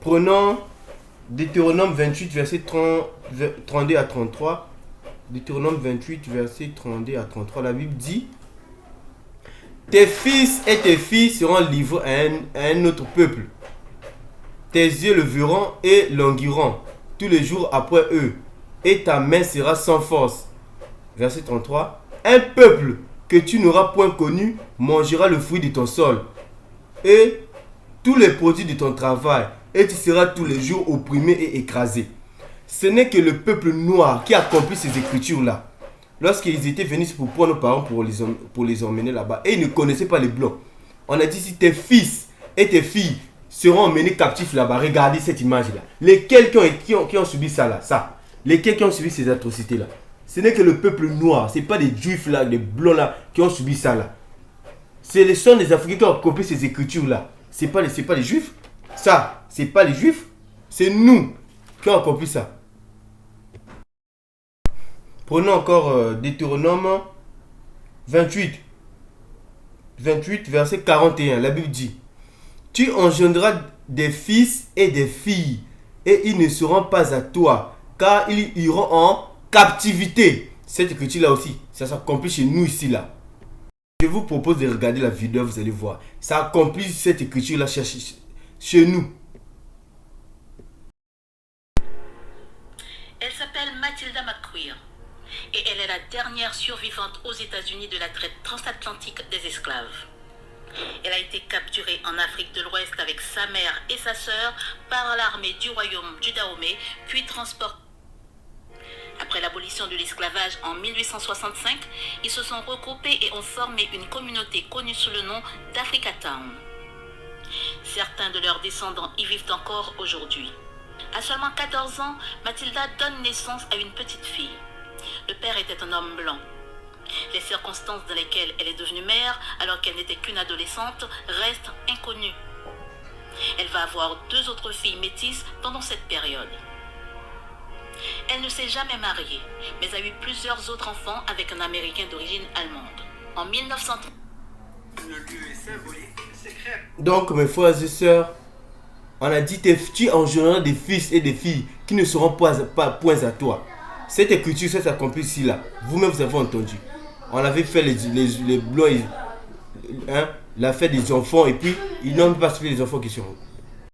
prenons Deutéronome 28, verset 32 à 33. Deutéronome 28, verset 32 à 33. La Bible dit: tes fils et tes filles seront livrés à un autre peuple. Tes yeux le verront et languiront tous les jours après eux, et ta main sera sans force. Verset 33. Un peuple que tu n'auras point connu mangera le fruit de ton sol et tous les produits de ton travail, et tu seras tous les jours opprimé et écrasé. Ce n'est que le peuple noir qui accomplit ces écritures-là. Lorsqu'ils étaient venus pour prendre nos parents pour les emmener là-bas, et ils ne connaissaient pas les blancs. On a dit: si tes fils et tes filles seront emmenés captifs là-bas, regardez cette image-là. Lesquels qui ont subi ça là, ça. Lesquels qui ont subi ces atrocités-là. Ce n'est que le peuple noir, ce n'est pas des juifs là, des blancs là, qui ont subi ça là. Ce sont les Africains qui ont accompli ces écritures-là. Ce n'est pas les juifs. Ça, ce n'est pas les juifs. C'est nous qui avons accompli ça. Prenons encore Deutéronome 28, verset 41. La Bible dit: tu engendreras des fils et des filles, et ils ne seront pas à toi, car ils iront en captivité. Cette écriture-là aussi, ça s'accomplit chez nous ici là. Je vous propose de regarder la vidéo, vous allez voir. Ça accomplit cette écriture-là chez nous. Elle s'appelle Matilda McQueer. Et elle est la dernière survivante aux États-Unis de la traite transatlantique des esclaves. Elle a été capturée en Afrique de l'Ouest avec sa mère et sa sœur par l'armée du royaume du Dahomey, puis transportée. Après l'abolition de l'esclavage en 1865, ils se sont regroupés et ont formé une communauté connue sous le nom d'Africa Town. Certains de leurs descendants y vivent encore aujourd'hui. À seulement 14 ans, Matilda donne naissance à une petite fille. Le père était un homme blanc. Les circonstances dans lesquelles elle est devenue mère, alors qu'elle n'était qu'une adolescente, restent inconnues. Elle va avoir 2 autres filles métisses pendant cette période. Elle ne s'est jamais mariée, mais a eu plusieurs autres enfants avec un Américain d'origine allemande. En 1930... Le lieu est symbolique, secret. Donc, mes frères et sœurs, on a dit: tu engendreras des fils et des filles qui ne seront pas point à toi. Cette écriture, ça s'accomplit ici là. Vous-même, vous avez entendu. On avait fait les blancs, la fête des enfants, et puis ils n'ont pas suivi les enfants qui sont